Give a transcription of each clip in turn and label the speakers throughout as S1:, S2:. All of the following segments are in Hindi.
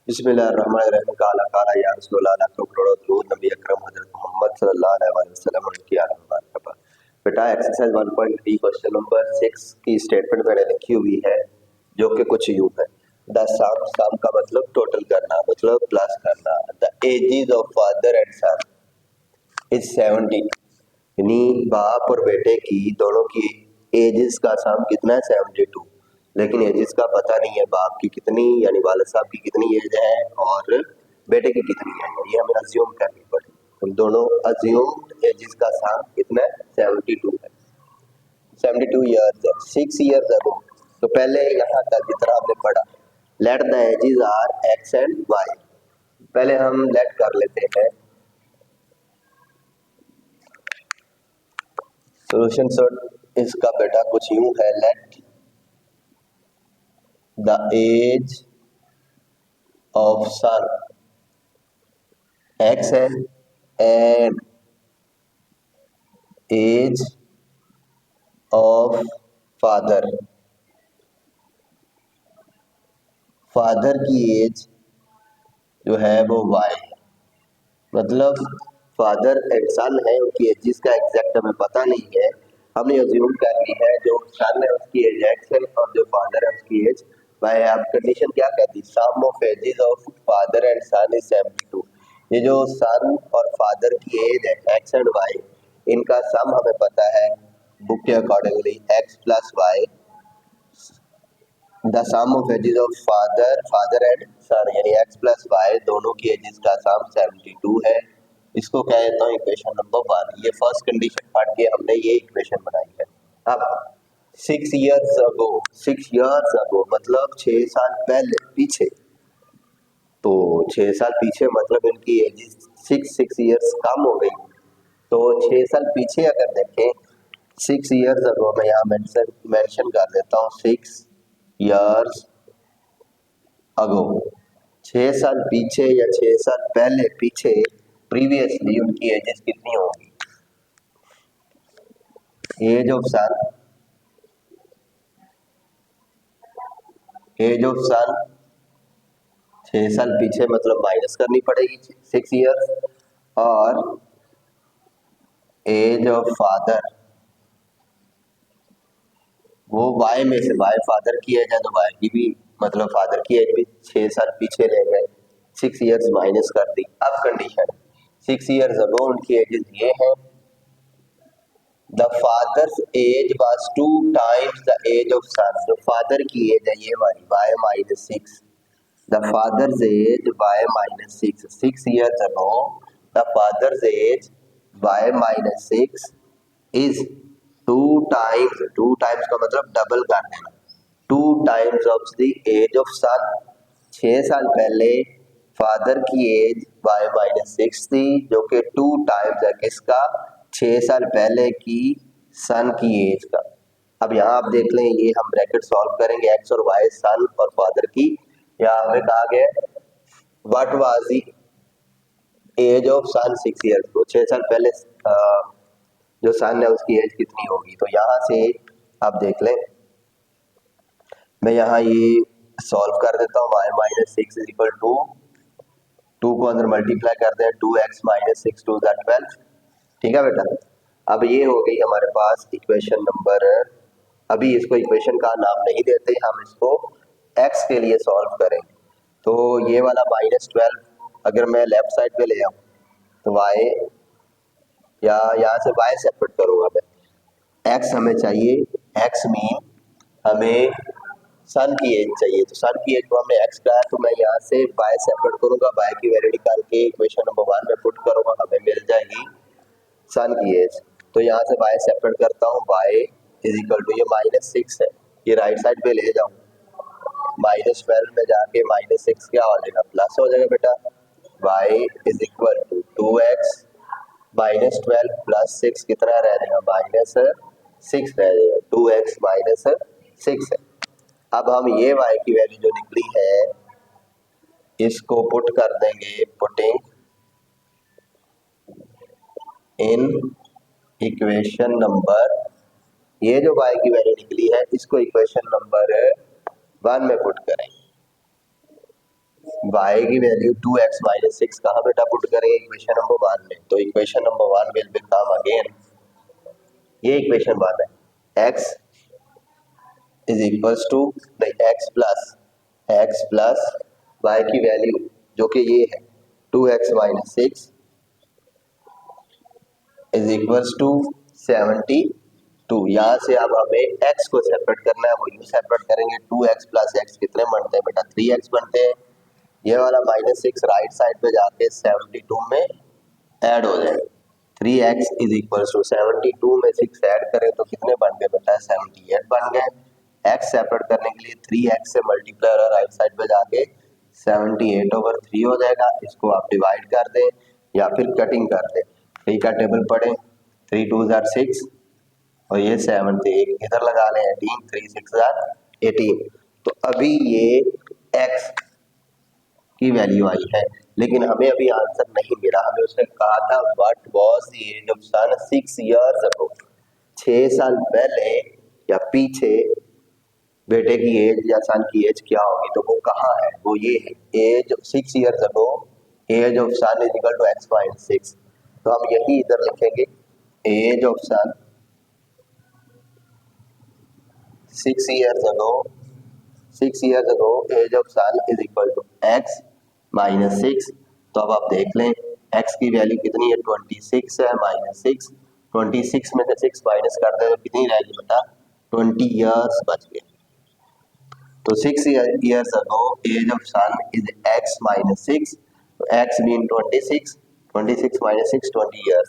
S1: बिस्मिल्लाहिर्रहमानिर्रहीम। काला काला या रसूल अल्लाह को करोड़ों दुरूद नबी अकरम हज़रत मोहम्मद सल्लल्लाहु अलैहि वसल्लम की आला मुबारक पर। बेटा एक्सरसाइज 1.3 क्वेश्चन नंबर 6 की स्टेटमेंट मैंने लिखी हुई है जो कि कुछ यूं है। द सम सम का मतलब टोटल करना, मतलब प्लस करना। The ages of father and son is 70, यानी बाप और बेटे की दोनों की एजेस का सम कितना है 72। लेकिन एजेस का पता नहीं है, बाप की कितनी यानी वालिद साहब की कितनी एज है और बेटे की कितनी है, ये हमें अज्यूम करनी पड़ेगी। तो दोनों अज्यूम्ड एजेस का सम कितना है 72 है, 72 ईयर्स है। 6 ईयर्स अगो, तो पहले यहाँ तक जितना हमने पढ़ा, let the ages are X and Y. पहले हम लेट कर लेते हैं सोल्यूशन। सर इसका बेटा कुछ यूं है, let the age of son X है and age of father, father की एज जो है वो वाई। मतलब फादर एंड सन है, उनकी एजेस का एग्जैक्ट हमें पता नहीं है, हमने अज्यूम कर ली है जो सन है उसकी एज एक्स है और जो फादर है उसकी एज वाई। अब कंडीशन क्या कहती है, sum of ages of father and son is 72। ये जो सन और फादर की एज है एक्स एंड वाई, इनका सम हमें पता है बुक के accordingly X plus Y. The sum of ages of father and son यानी एक्स प्लस वाई, दोनों की एजेस का सम 72 है। इसको क्या कहता हूँ इक्वेशन नंबर 1। ये फर्स्ट कंडीशन पढ़ के हमने ये इक्वेशन बनाई है। अब 6 इयर्स अगो, 6 इयर्स अगो मतलब 6 साल पहले पीछे, तो 6 साल पीछे मतलब इनकी एजेस 6 इयर्स कम हो गई। तो 6 साल पीछे अगर देखें 6 इयर्स अगो, मैं यहाँ मेंशन कर देता हूँ 6 इयर्स अगो, 6 साल पीछे या 6 साल पहले पीछे प्रीवियसली उनकी एजेस कितनी होगी। एज ऑफ सन 6 साल पीछे मतलब माइनस करनी पड़ेगी 6 इयर्स, और एज ऑफ फादर वो वाई में से, वाई फादर की एज है तो वाई की भी मतलब फादर की एज भी 6 साल पीछे ले गए, 6 इयर्स माइनस कर दी। अब कंडीशन 6 इयर्स अगो उनकी एजेस ये है, the father's age was 2 times the age of son. जो फादर की एज है ये वाली Y minus 6, the father's age Y minus 6। 6 years ago the father's age Y minus 6 is 2 times का मतलब डबल कर देना, 2 times of the age of son. 6 साल पहले फादर की एज वाई माइनस 6 थी, जो कि 2 टाइम्स है किसका, 6 साल पहले की सन की एज का। अब यहाँ आप देख लें, ये हम ब्रैकेट सॉल्व करेंगे एक्स और वाई, सन और फादर की। यहाँ हमें कहा गया what was the age of son 6 years को, 6 साल पहले जो सन है उसकी एज कितनी होगी। तो यहाँ से आप देख लें, मैं यहाँ ये सॉल्व कर देता हूँ। Y minus 6 is equal to 2 को अंदर मल्टीप्लाई कर दें, 2x माइनस 6 2 12। ठीक है बेटा, अब ये हो गई हमारे पास इक्वेशन नंबर। अभी इसको इक्वेशन का नाम नहीं देते, हम इसको x के लिए सॉल्व करेंगे। तो ये वाला -12 अगर मैं लेफ्ट साइड पे ले आऊँ तो y, या यहाँ से y सेपरेट करूँगा मैं, x हमें चाहिए, x मीन हमें सन की एज चाहिए, तो सन की एज को हमने x कहा है, तो मैं यहाँ से y सेपरेट करूँगा, y की वैल्यू निकाल के इक्वेशन नंबर 1 में पुट करूँगा, हमें मिल जाएगी सन की एज। तो यहाँ से y सेपरेट करता हूँ, y इज इक्वल टू, ये -6 है, ये राइट साइड पे ले जाऊँ, -12 में जाके -6 क्या हो जाएगा, प्लस हो जाएगा बेटा। y is equal to 2x -12 plus 6 कितना रह जाएगा, -6 रह जाएगा, 2x -6 है। अब हम ये y की वैल्यू जो निकली है इसको पुट कर देंगे, पुटिंग इन इक्वेशन नंबर, ये जो y की वैल्यू निकली है इसको इक्वेशन नंबर 1 में पुट करेंगे। y की वैल्यू 2x माइनस सिक्स कहाँ बेटा पुट करेंगे इक्वेशन नंबर 1 में, तो equation number 1 will become again, ये इक्वेशन 1 है, x इज इक्वल्स टू नहीं x प्लस y की वैल्यू जो कि ये है 2x minus six is equals to 72। यहाँ से अब हमें x को सेपरेट करना है, वो यूँ सेपरेट करेंगे 2x प्लस x कितने बनते हैं बेटा 3x बनते हैं, ये वाला माइनस सिक्स राइट साइड पे जाके 72 में ऐड हो जाएगा, 3x इज इक्वल्स टू 72 में 6 ऐड करें तो कितने बन गए बेटा 78 बन गए। x सेपरेट करने के लिए 3x से मल्टीप्लाई और राइट साइड पे जाके 78/3 हो जाएगा, इसको आप डिवाइड कर दें या फिर कटिंग कर दें, 3 का टेबल पढ़ें, 3 2 जार 6 और ये 7 थे, एक इधर लगा लें 18, 3 6 जार 18। तो अभी ये x की वैल्यू आई है, लेकिन हमें अभी आंसर नहीं मिला, हमें उसने कहा था what was the age of son 6 years ago, 6 साल पहले या पीछे बेटे की एज या सन की एज क्या होगी, तो वो कहाँ है, वो ये है age 6 years ago age of son is equal to x minus six, तो हम यही इधर लिखेंगे age of son 6 years ago, 6 years ago age of son is equal to x minus six. तो अब आप देख लें x की वैल्यू कितनी है 26 है माइनस सिक्स, 26 में से 6 माइनस कर दे तो कितनी रहेगी बेटा 20 years बच गए। तो 6 years ago age of son is x minus six, तो x mean 26, 26 minus six 20 years,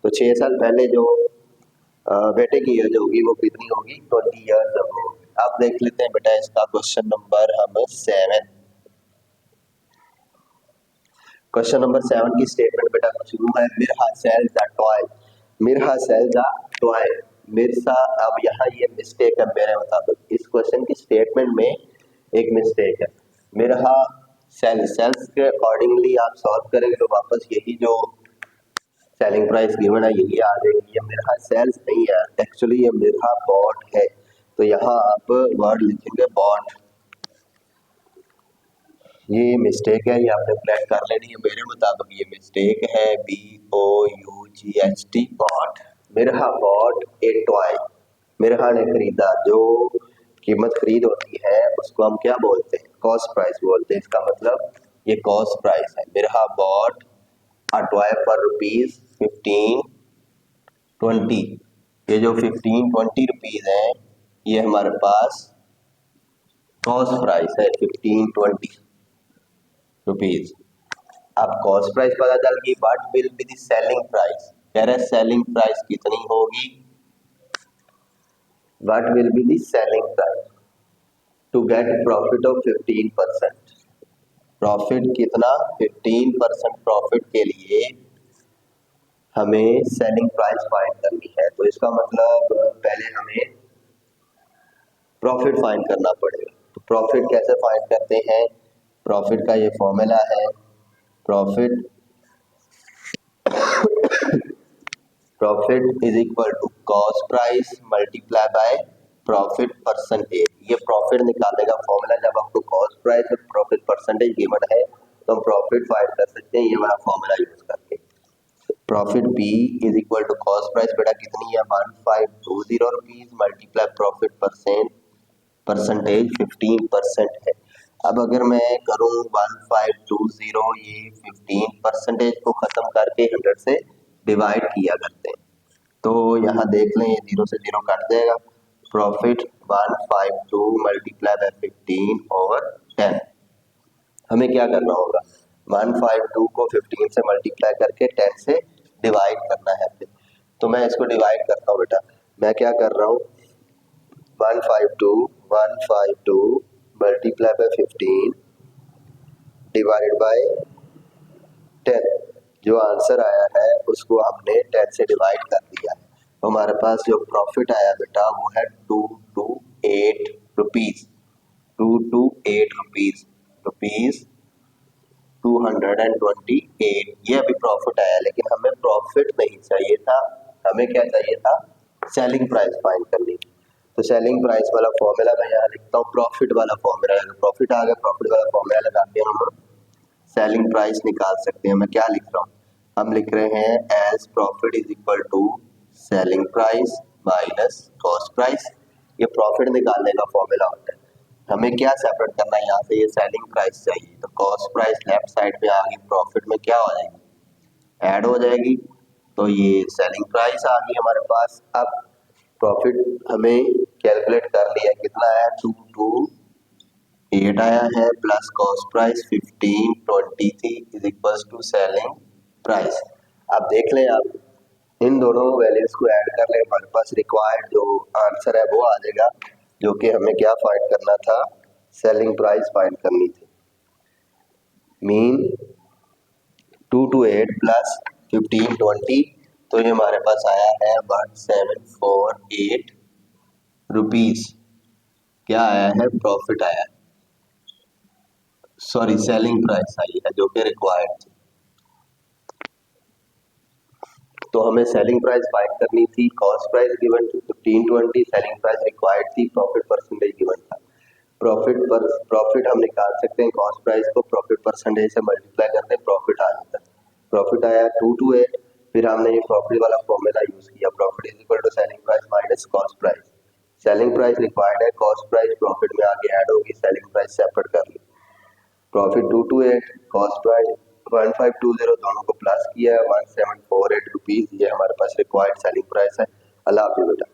S1: तो 6 साल पहले जो बेटे की एज होगी वो कितनी होगी 20 years ago। अब देख लेते हैं बेटा इसका क्वेश्चन नंबर हम 7। क्वेश्चन नंबर 7 की स्टेटमेंट बेटा कुछ यूं है, Mirha sells the toy, Mirha sells the toy, Mirsa, अब यहाँ ये मिस्टेक है मेरे मुताबिक, इस क्वेश्चन की स्टेटमेंट में एक मिस्टेक है, मिर्हा सेल्स के अकॉर्डिंगली आप सॉल्व करेंगे तो वापस यही जो सेलिंग प्राइस गिवन है यही आ जाएगी, ये मिर्हा सेल्स नहीं है, एक्चुअली ये मिर्हा बॉट है, तो यहाँ आप वर्ड लिखेंगे बॉट, ये मिस्टेक है, ये आपने फ्लैग कर लेनी है, मेरे मुताबिक ये मिस्टेक है, BOUGHT bought, Mirha bought a toy, Mirha ने खरीदा, जो कीमत खरीद होती है उसको हम क्या बोलते हैं कॉस्ट प्राइस बोलते हैं, इसका मतलब ये कॉस्ट प्राइस है, Mirha bought a toy for rupees 15-20, ये जो 15-20 रुपीज है ये हमारे पास कॉस्ट प्राइस है 15-20 रुपीज। अब कॉस्ट प्राइस पता चल गई, what will be the selling price, कह रहे सेलिंग प्राइस कितनी होगी, what will be the selling price to get profit of 15%, profit कितना 15% प्रॉफिट के लिए हमें सेलिंग प्राइस फाइंड करनी है, तो इसका मतलब पहले हमें प्रॉफिट फाइंड करना पड़ेगा, तो प्रॉफिट कैसे फाइंड करते हैं, प्रॉफिट का ये फॉर्मूला है, profit profit is equal to cost price multiply by profit percentage, ये प्रॉफिट निकालने का फॉर्मूला, जब आपको कॉस्ट प्राइस और प्रॉफिट परसेंटेज गिवन है तो हम प्रॉफिट फाइंड कर सकते हैं ये वाला फॉर्मूला यूज करके, profit P is equal to cost price बेटा कितनी है 1520 रुपीज मल्टीप्लाई प्रॉफिट परसेंटेज 15% है। अब अगर मैं करूं 1520 ये 15% को खत्म करके 100 से डिवाइड किया करते हैं, तो यहाँ देख लें ये 0 से 0 कट जाएगा, प्रॉफिट 152 मल्टीप्लाई बाय 15/10, हमें क्या करना होगा 152 को 15 से मल्टीप्लाई करके 10 से डिवाइड करना है, तो मैं इसको डिवाइड करता हूँ बेटा, मैं क्या कर रहा हूँ 152 मल्टीप्लाई बाय 15 डिवाइड बाय 10, जो आंसर आया है उसको हमने 10 से डिवाइड कर दिया है, तो हमारे पास जो प्रॉफिट आया बेटा वो है 228 रुपीज, 228 रुपीज 228, ये अभी प्रॉफिट आया, लेकिन हमें प्रॉफिट नहीं चाहिए था, हमें क्या चाहिए था सेलिंग प्राइस फाइंड करनी, तो सेलिंग प्राइस वाला फॉर्मूला मैं यहाँ लिखता हूँ, प्रॉफिट वाला फॉर्मूला, प्रॉफिट आ गया, प्रॉफिट वाला फॉर्मूला लगाते हैं हम सेलिंग प्राइस निकाल सकते हैं। मैं क्या लिख रहा हूँ, हम लिख रहे हैं as profit is equal to selling price minus cost price. ये प्रॉफिट निकालने का फॉर्मूला होता है। हमें क्या सेपरेट करना है यहाँ से, ये सेलिंग प्राइस चाहिए, तो कॉस्ट प्राइस लेफ्ट साइड पे आ गई, प्रॉफिट में क्या हो जाएगी, ऐड हो जाएगी, तो ये सेलिंग प्राइस आ गई हमारे पास। अब प्रॉफिट हमें कैलकुलेट कर लिया, कितना है 228 आया है, प्लस कॉस्ट प्राइस 1520 थी, is equal to selling price. अब देख लें आप, इन दोनों वैल्यूज को ऐड कर लें, हमारे पास रिक्वायर्ड जो आंसर है वो आ जाएगा, जो कि हमें क्या फाइंड करना था, सेलिंग प्राइस फाइंड करनी थी। मीन 228 प्लस 1520, तो ये हमारे पास आया है 1748 रुपीज। क्या आया है, प्रॉफिट आया है, सॉरी सेलिंग प्राइस आई है जो कि रिक्वायर्ड थी। तो हमें सेलिंग प्राइस फाइंड करनी थी, कॉस्ट प्राइस गिवन थी 1520, सेलिंग प्राइस रिक्वायर्ड थी, प्रॉफिट परसेंटेज गिवन था। प्रॉफिट हम निकाल सकते हैं, कॉस्ट प्राइस को प्रॉफिट परसेंटेज से मल्टीप्लाई करते हैं, प्रॉफिट आ जाता है। प्रॉफिट आया 228, फिर हमने ये प्रॉफिट वाला फॉर्मूला यूज किया, profit is equal to selling price minus cost price. Selling price required है, कॉस्ट प्राइस प्रॉफिट में आगे ऐड होगी, सेलिंग प्राइस सेपरेट कर ली। प्रॉफिट 228, कॉस्ट प्राइस 1520, दोनों को प्लस किया है 1748 रुपीज, ये हमारे पास रिक्वायर्ड सेलिंग प्राइस है। अल्लाह हाफिज़ बेटा।